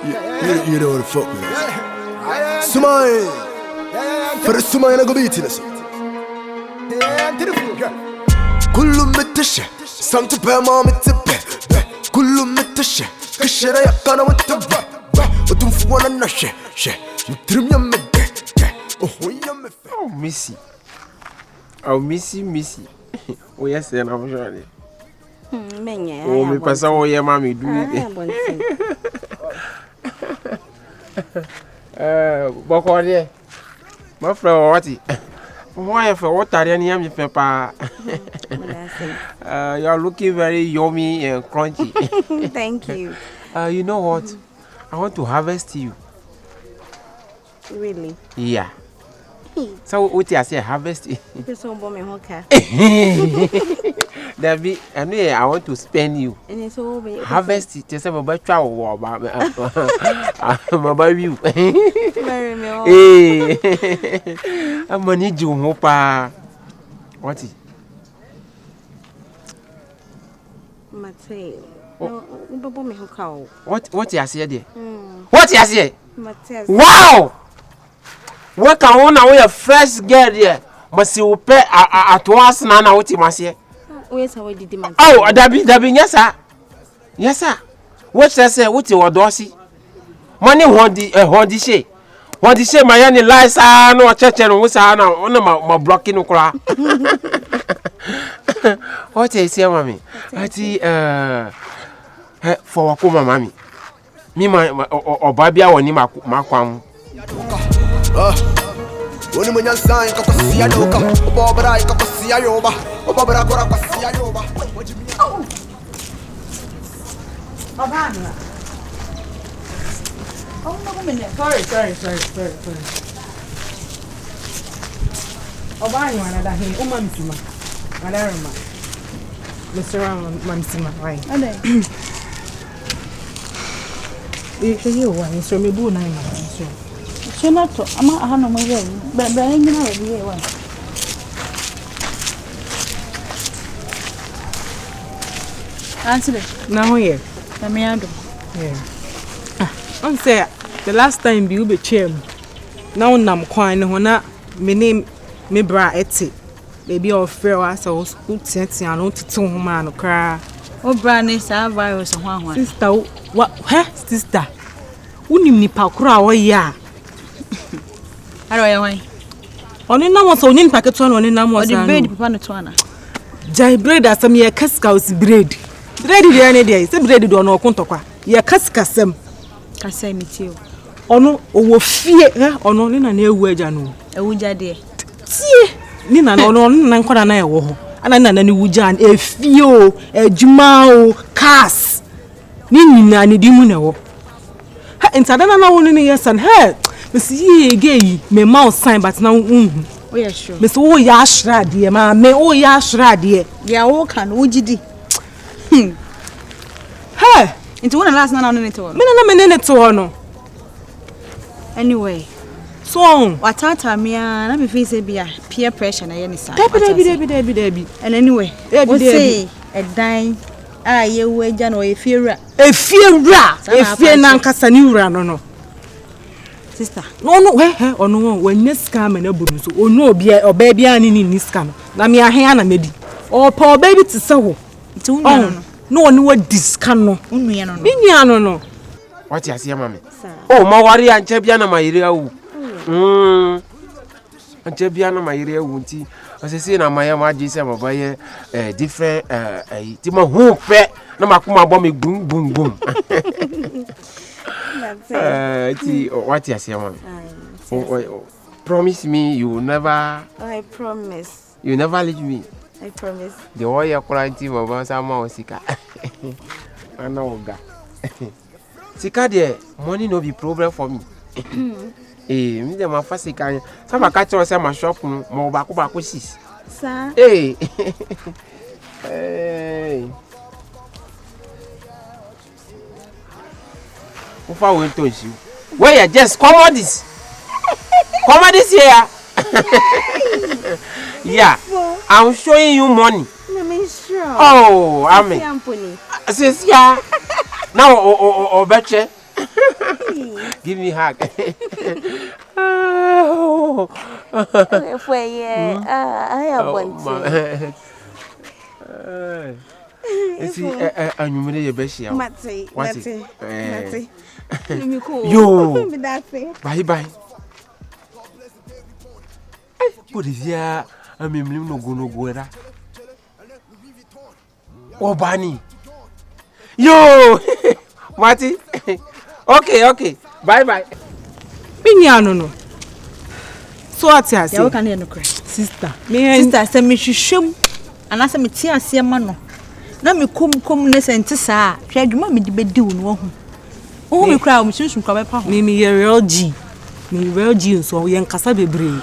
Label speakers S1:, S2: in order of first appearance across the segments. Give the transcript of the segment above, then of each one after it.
S1: You know what the fuck, man. Sumai. For the Sumai, I go beating us. Kullu mitashe. Some to pay mama to pay. Kullu mitashe. Kashera yakana with the ba. Otum fuwana na she. Mutrim ya mede.
S2: Oh, Missy. Oh, Missy. Oh, yes, and I'm sure. Oh, me pass all your mammy do it. Bokoye. My friend, what? Why for what are you yummy pepper? You're looking very yummy and crunchy.
S3: Thank you.
S2: You know what? I want to harvest you.
S3: Really?
S2: Yeah. So what you say harvest?
S3: This one bomb me hoka.
S2: David, anyway, I want to spend you.
S3: And it's all be
S2: Harvest it. Just about travel about you.
S3: Marry me.
S2: Hey, I'm gonna need you, Mopa. What is?
S3: Mate. No, bomb me hoka.
S2: What you say there? What you say?
S3: Mate.
S2: Wow! What can one away a fresh girl there? Must you pay at once now? What you must say?
S3: Where's our demand?
S2: Oh, Dabi, yes, sir. Yes, sir. What I say? What you want to see? Money Hondi she. Hondi she, my any lies are no church and what's on my blocking okra. What I say, mommy? I see, for Wakuma, mammy. Me, my or Babia or Nima Makwam.
S1: When you sign, Akosua yoga. Obabra, Akosua yoga. Obabra, Akosua yoga. What do you mean?
S3: Obama. Oh, no, minute. Sorry. Obama, another here. Mamsima. Alarma. Mr. Mamsima, right? You want to me, Boo, nine months. Senator, I'm a hand on my way, but I'm going to be one. Answer it. Now, here. I'm here. I'm saying the last time you be chair. Now, I'm quite honor. My name, me bra eti. Baby, or fair was so good sense and not to man cry. Oh, Brandy, some virus of one. Sister, what? Huh, sister? Unim ni pakura o ya. Hello, why? Only now was only packet one, only now was the bread, Papa Natwana. Jai bread as some year cascos bread. Bread the other day, the bread do no contoqua. Ye cascasem. Casay me too. Or no, or fear, or no, in a near wedge. I know. A woodja dear. See, Nina, no, Nankona, and I wo. And another woodjan, a fio, a jumao, cas. Nina, and dimuno. And Sadana only yes and her. Miss Ye gay, me mouse sign, but now, oh, yeah, sure. Miss Oh Yashra, dear, ma, me oh Yashra, dear. Yeah, oh, can would you? Hey, into one last night on it all. Minute to honor. Anyway, so what me, let me face it be a peer pressure on any side. Debbie. And anyway, say a dime. Ah, you were Jan or a fear, Nancasanura, no. Sister, no, where or no, when this scam and a bonus, or no, be or baby, and in this scam. Namia Hana medi, or poor baby to sew. No one knew this canoe. No.
S2: What you say, mammy? Oh, my worry and Chebiana, my area. And Chebiana, my area, won't he? As I say, my majesty, I'm a different, Timo who pet, no Makuma bomb, boom. What you say, mammy? Promise me you will never.
S3: I promise.
S2: You never leave me.
S3: I promise.
S2: The warrior quarantine of Sama Sika. I know, God. Sika, dear, money no be problem for me. Eh, me dem afa sika. Some catch us my shop mo baku sis.
S3: Sir.
S2: Hey. Hey. Ufa we to you. Where you just come this. Come this here. Yeah, I'm showing you money.
S3: Sure.
S2: Oh, I mean, sis, yeah. Now, betcha. Give me a hug.
S4: For I have one.
S2: See, and you made a best year.
S3: Matty.
S2: Yo, bye. What is ya? I mean, no go. Oh, Bunny. Yo, Marty. Okay. Bye.
S3: Pinyano. So what's your
S4: You can hear no cry.
S3: sister?
S4: Sister, say me shishum. And I say me tia ase mano. Na me kom ne sente saa. Hwe adwuma me di bedi wo no ho. Oh me cry, me sunsun kwa be pa ho.
S3: Me real G. Me real G so yen kasa bebre.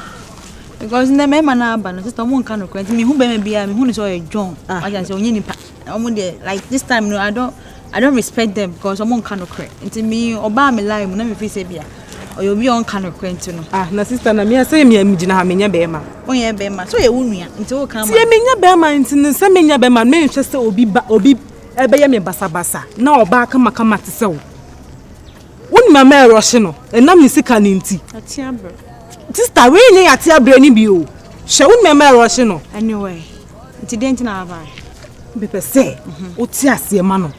S4: Because na me na aba no sister mo nka no cry. Me hu be me bia me hu ni so ye John. I just say onye nipa. Omo dey like this time no I don't respect them because omo nka no cry. Nti me oba me lie mo na me fi say bia. Oyo bi on kan kwento no
S3: na sister na me say me amgina ha menya be ma
S4: onye be ma so ye wonua nti wo kan ma
S3: tie menya be ma nti ne say menya be ma me hwe say obi ebe ye me basabasa na oba kama te say wo woni ma me rush no na me sika ni nti
S4: atia bro
S3: sister we ni atia bro ni bi o hwe woni me rush no
S4: anyway nti denti na aba
S3: be pe say o ti ase ma no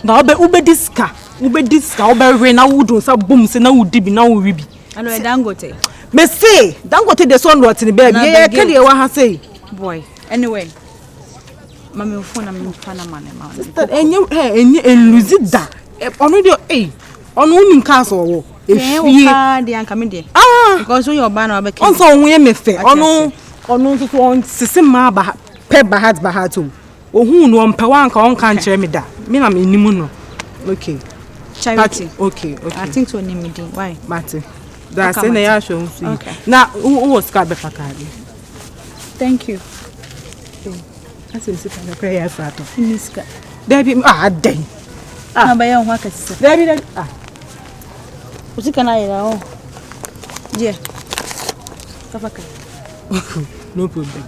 S3: na ube diska obe na wudun sa boom se na wudi bi na wuri bi
S4: alo Dangote
S3: me say Dangote the son what ni baby ye kele wa ha say
S4: boy anyway mama phone na me fa na man ma
S3: enye eluzi da onu de onu nim ka so wo efie
S4: ka de anka me de because when your ban obe
S3: on so ohun ye me fe onu so on sisi ma ba pe bahat o ohun no on pe wa anka on kan kire me da me na me nimu no okay
S4: charity
S3: okay
S4: I think so name me why
S3: Martin that's in the show
S4: okay
S3: now who was ka be fakari
S4: thank you
S3: asim sika na prayer for to
S4: niska
S3: Debbie den
S4: na ba yan hwa ka sisa
S3: Debbie
S4: usika na ira o je kafaka
S3: no problem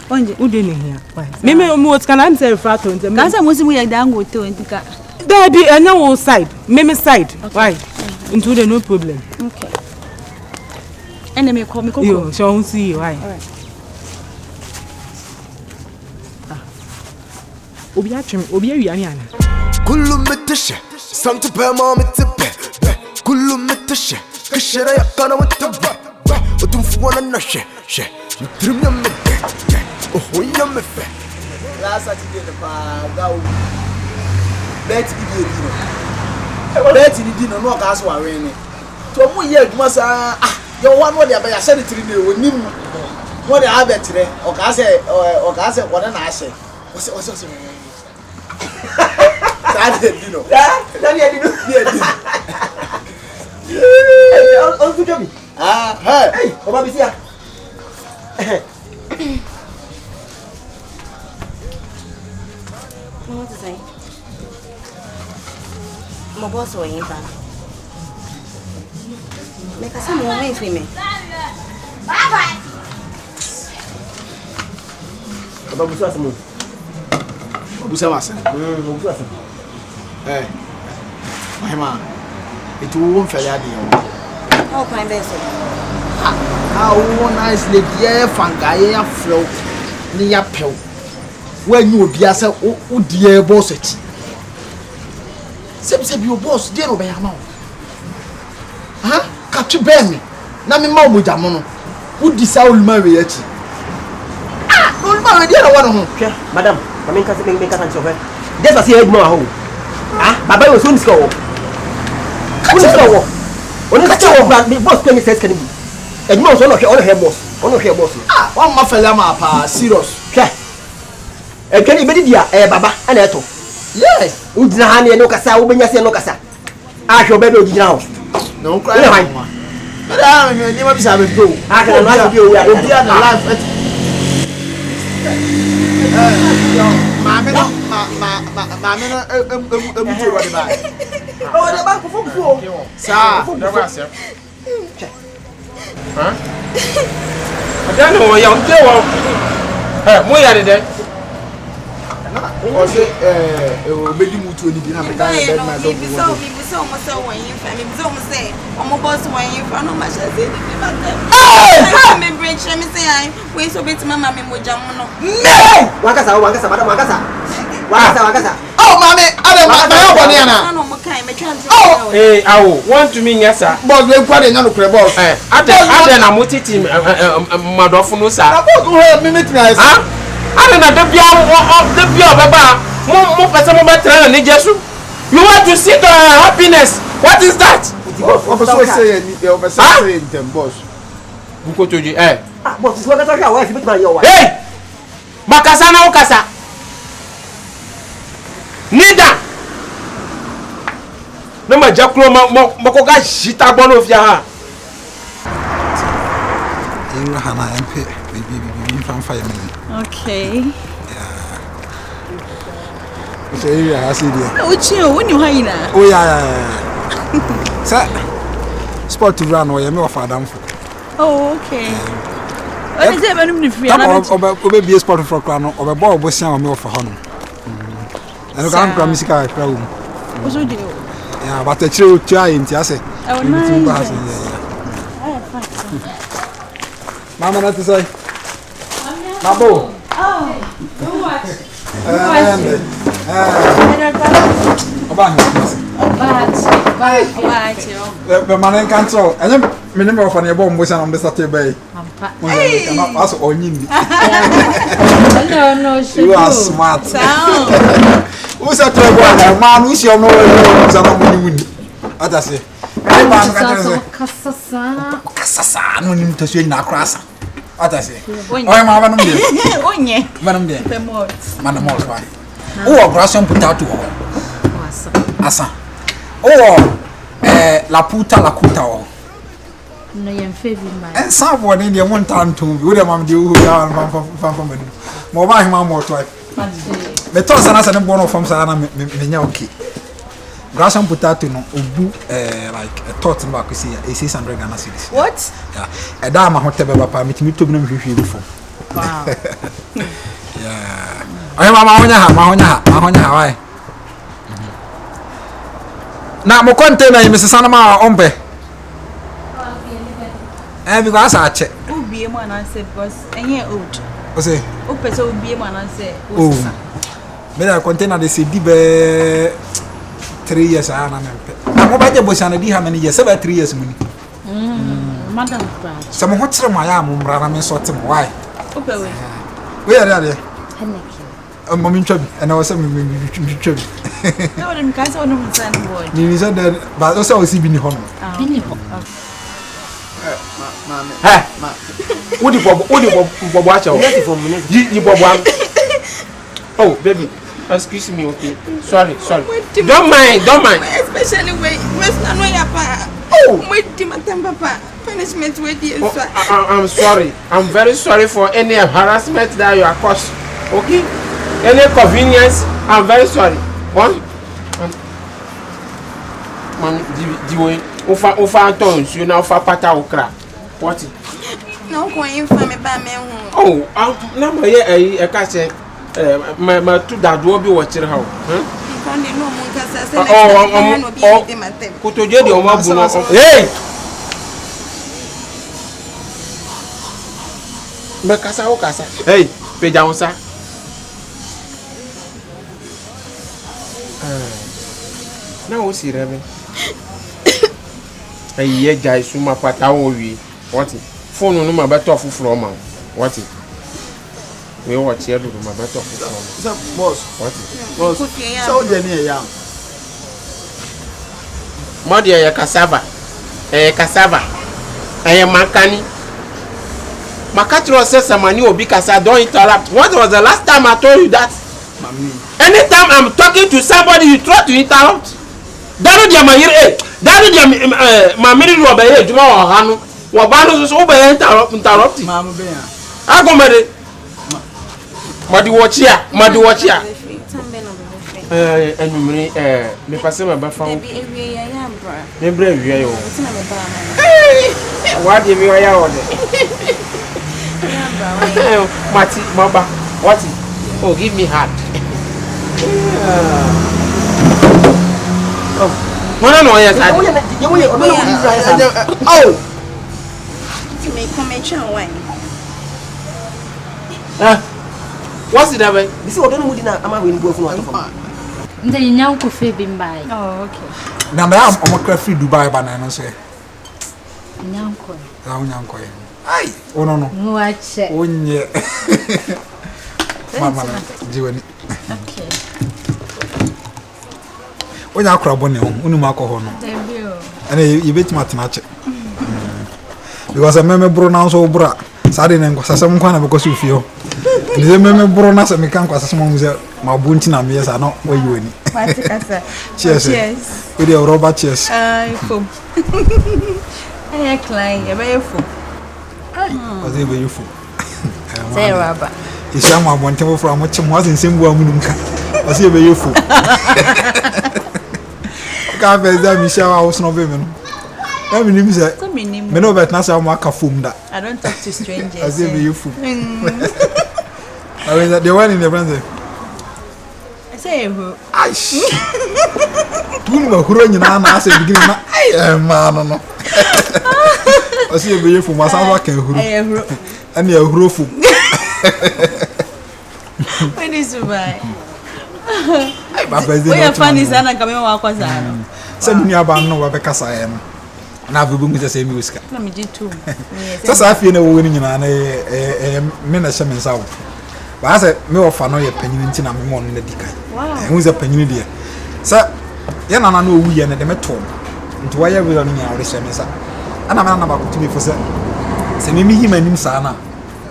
S4: onje
S3: ude ne here why me what can I say for to
S4: ka say mo si mu ya Dangote o ntika
S3: Debbie anya wo side me side why into the no problem
S4: okay and me call me
S3: yo so see why
S4: all right
S3: obi awia ni ana
S1: kullu metashe samtu pe ma metipe kullu metashe kashara yakana metipe otumfu wana na she trim ya mete oh ya mefe
S5: last Saturday the pa gawo bet ni di no ka so ware ni to mu ye adwuma sa yo one no de aba ya hye ni tiri ni onim no de abetre o ka se wona na ahye o Daddy, you know. Daddy, on to me. Hey, Oba Bisia.
S6: What to say? My boss was in town. Make us some moments with me. Bye.
S5: Oba Bisia samu. Busa masa. Busa samu. Mahima, it won't fail at you.
S6: Oh, my best.
S5: How nice lady, yeah, Fangaya float near Pill. When you be as a dear boss, it. Same your boss, dear Obama. Huh? Catch you bear me. Nami Mamma Jamono. Who dissowl marry it? No, my dear one.
S7: Madam, I mean, can't make a of her. There's a sea more home. Baba was soon score. Who's score? When it's a boss, can you say, can you? And most on her boss. On her boss.
S5: One my fellow, serious.
S7: And can you be dear, Baba, and Eto?
S5: Yes.
S7: Udhani no Cassa, Ubenya no Cassa. I shall be now.
S5: No cry. But I never be able to go. I can imagine you are in the life. Mamma,
S7: oh, the back of four.
S2: Sir, never sir. Huh? I don't know, young girl. Hey, we are there.
S5: Or say, baby, move to any dinner.
S6: So almost so when you family, so almost say, almost when you from no much as it. I'm bridge, let me say, I wait so bit mamma Mojamono.
S7: Wakasa.
S5: Oh, mommy, I don't know banana.
S6: Oh,
S2: Hey, I want to mean yes, sir.
S5: But we're quite a young boss.
S2: I then I'm with it, Madofunosa.
S5: I'm going to help me, nice.
S2: I don't know the Bia Baba. More person better than Nijasu. You want to see the happiness? What is that?
S5: Officer saying, you're saying them, boss.
S2: Buko to you, eh?
S7: But you want to talk about your wife.
S2: Hey! Makasana Okasa. Nida! No, my Jacko Mokoga Shita Bonofia.
S8: Hana MP, baby, from fireman.
S4: Okay.
S8: It's area, I see there.
S4: Which you when you hide?
S8: Oh, yeah. Sir, sport to run or you may offer them for.
S4: Oh, okay. What is it when you free?
S8: Or be a sport for crown or a ball was sound more for honor. And you can't promise a crowd.
S4: What's with you?
S8: Yeah, but the chill giant, I say.
S4: Oh, nice.
S8: Mama, not to say. Mabo. The man can't so. And then, minimum of a bomb was on the Saturday. That's all you need.
S6: no,
S8: You are smart. Who's a trouble? Man, who's your no? What I say? Kasasa, no need to say na crassa. What I say? Oh, I'm having them.
S4: Oh, yeah.
S8: Madam, dear. Madam, all fine. Oh, grass and potato. Asa. Oh, la puta la cuta.
S6: No, you're favoring my.
S8: And someone in the one time to would have mamma do who are from me. More by him, more twice. The toss and as an born from Sana Minyoki. Grass and potato, no, like a tot back, you see, a 600 Ghana cities.
S4: What?
S8: Yeah, a dame hotel permit me to be before.
S4: Wow.
S8: Yeah. I am Mahonia. Now, my container, Mrs. Sanama, Ompe. And because I check.
S4: Who be a man and say, because any old.
S8: What's it?
S4: Who person will be a man and say,
S8: oh, but I container the CD 3 years. I'm about to bush and how many years? About 3 years.
S6: Madam,
S8: some what's my arm, Rana, sort of why? Where are they? A moment, and I was saying,
S4: no, them guys are no son boy.
S8: you said that, but also I was even home.
S2: What do you watch? Oh, baby, excuse me, okay? Sorry. Don't mind.
S6: especially when oh, wait, Papa. Punishment with you.
S2: I'm sorry. I'm very sorry for any harassment that you are caused. Okay? Any inconvenience, I'm very sorry. One, man, Ufa tones, you know, for pata okra. What?
S6: No, going for me by me.
S2: Oh, number here, I can't say, my two dad will be watching how. Hey! Bekasa. Hey, pejaunsa. Now what's it, Reverend? Hey, yeah, guys, suma pata owi. What it? Phone no my better off from man. What it? We watch here do my better off from.
S5: Boss.
S2: What it?
S5: Boss. So Jenny, yeah.
S2: Modia cassava. Cassava. Mancani. Makatro says some money will be cassa. Don't interrupt. When was the last time I told you that? Anytime I'm talking to somebody, you try to interrupt. That dia my ear. That dia my minute will be here tomorrow. Hanu. Wabano is over interrupting.
S5: Mamma Bear.
S2: I go marry. Madi watch here. And me pass my bathroom. Me brave you. What do you Mati, Mamba, what? Oh, give me heart. Mwana no yes.
S1: Oh.
S6: To make come wine.
S2: What's it about?
S7: This is what I'm doing. I'm going to go for what?
S9: Then you could feel been by.
S6: Oh, okay.
S8: Now I'm a free Dubai banana say.
S9: Nyanko.
S8: Nyanko. Aye. Oh no.
S9: Watch it.
S8: Oh yeah. Mama, Jiwani.
S6: Okay.
S8: When you cry bonny, unu alcohol no. And you bet match. Because I remember bro so bra. Sade na nkwa sasem kwa na because you feel. Ndize meme bro na se me kan kwa sasem mo ze ma bunti na me yesa no wa yiwani.
S6: What's it?
S8: Cheers.
S6: Cheers.
S8: We dey rubber cheers.
S6: Foam. Hey, client, you buy foam.
S8: Was it be foam?
S6: Say rubber.
S8: Isha ma bonte mo fra mo chim was nsem bu amunum ka. Was it be foam? Ka be za mi sha wa usno be me no. I mean, say, me know about now. I'm a foam that.
S6: I don't talk to strangers.
S8: I say, you fool. I mean, that the one in the brand.
S6: I say, who?
S8: Aish. You know who you know? I say, beginning, man, no. I say, you fool. My son, I can who. And you're who fool.
S6: When is it by?
S8: We
S6: are funny, son. I come in walk was on.
S8: Send me about no because I am. Na bubu mu sese mi wiska
S6: na me jitu
S8: sasa afie na wo ni nyina na me na hye me nsa wo ba se me ofa no ye panyini nti na me mo no na dikai hu ze panyini de sa ye na na owu ye ne de me to nti wa ye we no nyina wo hye me nsa ana me na ba kutumi fo se me mi hima nim sa na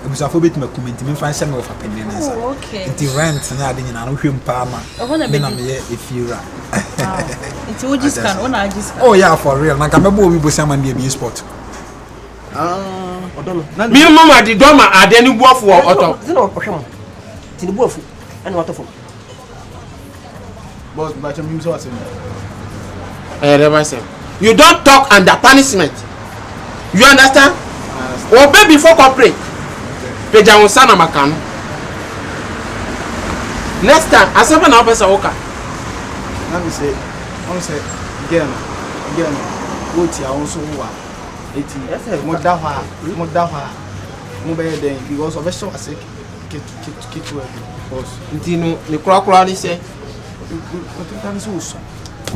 S8: ebusafo betima comment me fa hye me ofa panyini nsa nti rent na ade nyina no hwem pa na me na me ye efiura
S6: it's what just can on just
S8: oh yeah for real na kamebo obi bosia man dey be sport
S7: odono
S2: mi mama di doma ade ni buafo oto
S7: zino ohwem ti ni buafu ana watofo
S5: boss but you so say
S2: you don't talk under punishment. You understand? Obey before cooperate. Peja unsana makano. Next time, asaba na opesa oka.
S5: Let me say, again, what you also want. It's more dawa, then because of a show, I say, get to work.
S2: Ntino, the crocodile ni say,
S5: what you can so.
S1: I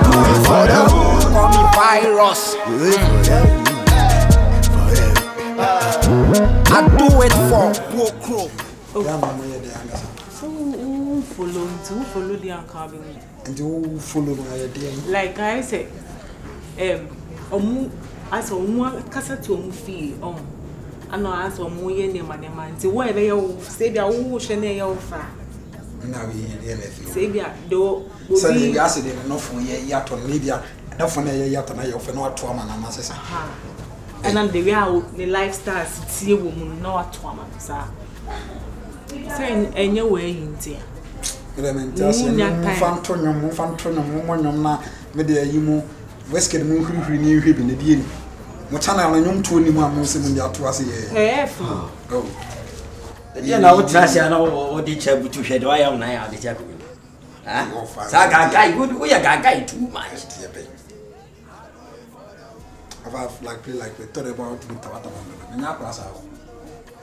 S1: do it for them. Call me virus. I do it for Wokro.
S3: Follow the uncle.
S8: And you follow my idea.
S3: Like I said, as a woman, Cassatu fee on. I know as a more year man, and wherever you say, they are all Chanel offer.
S8: Now we
S3: Sabia, though,
S8: say the acid enough for ye yet on media, enough for ye yet and I offer no trauma and masses.
S3: And then the real the lifestyle, see a woman, no trauma, sir. Saying any way in there. Fantonium, na media you Westgate moon renew him in the deal. Motana and young 20 months in the Atuasi.
S7: Yeah, now Tracy and all the chair to shed why am I the chapel. Saga guy, good, we are guy too much.
S8: I've like we thought about with Tawata and that was out.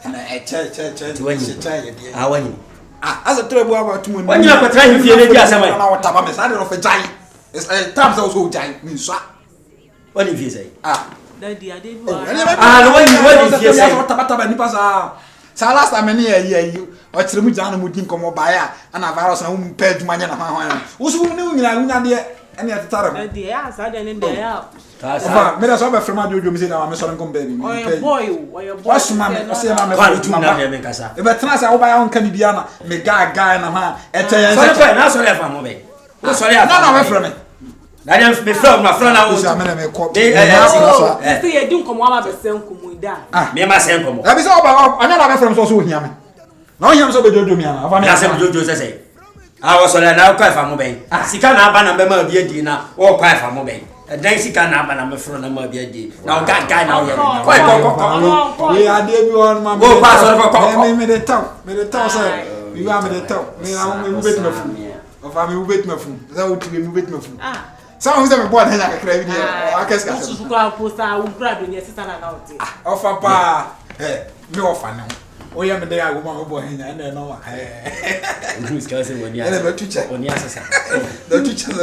S8: And I church when you try how when you as a trouble about 2 months.
S7: When you are trying to feel it, yes, I
S8: know what I'm saying of a giant. It's a times also giant means
S7: what if you say?
S3: Daddy, I did
S7: what if you say?
S8: So last time any year you watch the Mujana Mutin come by and a virus and home page manana. Who's who knew any at the time?
S3: Yes, I didn't there.
S8: Made us over from my dream, say, I'm a son of baby. What's my say, I'm a if I trans I buy on Canadiana, me guy and a man, and
S7: sorry for me. Sorry, I'm from it. I don't be from my friend. I was a man.
S3: I don't come out of the same community.
S7: Me myself.
S8: That is all about another from so soon. No, I'm so good to me.
S7: I said, you say. I was on an outcry for mobile. Sika na ba na be ma die di na wo kwai fa mobile.
S10: dan sika na aba na me fro na ma bia di na o ga na o ye ko
S8: we are dey be on ma
S10: go pass on ko
S8: me dey talk say we are me dey talk me bet me fu of am we bet me fu za o ti me bet me fu some of them born hanya kakra bi dey o akeska
S3: so ko aposta u grab ni sister na o ti
S8: of papa me ofa ne o ya me dey a woman me born hanya na no wa
S10: who's going to say when you
S8: are teacher
S10: when you are sasa
S8: the teacher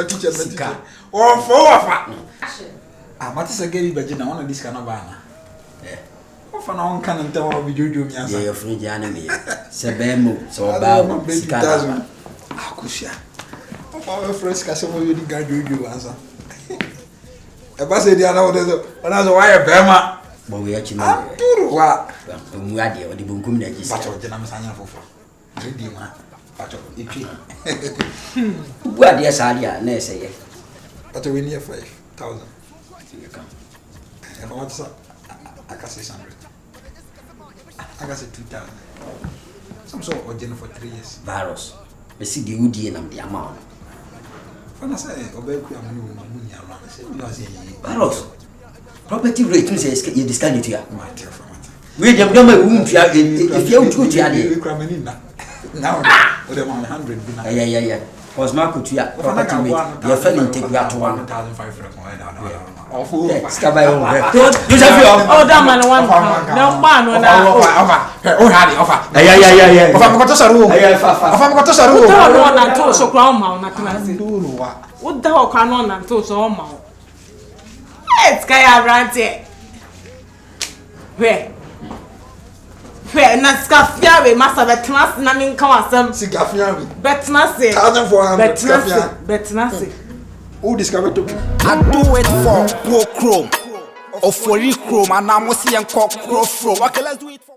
S8: o fo ofa mati se geri beje na ona diska na ba na ofa na on kan nta o bi jojo mi asa
S10: ye free jana me se be mo so ba sika
S8: Akosua o fresh ka se mo yodi ga jojo asa e ba se dia na o de so ona so wa ye be ma
S10: bo we achi na
S8: wa
S10: mu ade o di bonkum na ji
S8: ba to je na msanya fofo di ma ba to itwi
S10: bu ade sa dia na ese ye
S8: ba to we near 5,000 and what's up? I can say 600. I can say 2,000. Some sort of general for 3 years.
S10: Virus. We see the UD and the amount.
S8: When I say, Obeku, I'm new, money around.
S10: Virus. Property rate is you discount it here.
S8: My dear friend.
S10: We don't know if you're too tired.
S8: Now, with them 100.
S10: Yeah. Because Marco to your property rate, your fellow take you out to
S8: 1,500.
S10: Oh, scabai on.
S3: Oh, that man one. No man on
S8: offer. Oh, had offer.
S10: Yeah.
S8: Offer me to saru. Offer me to saru.
S3: No na to so kwa ma na class. What the hell can on na to so ma. It's kaya brante. Where na skafia we masa betnas na min ka wasam.
S8: Skafia we.
S3: Betnas se.
S8: 1,400.
S3: Betnas.
S8: Who discovered to
S5: I do it for Chrome or for Chrome and I'm going to see and call Chrome. Okay, let's do it for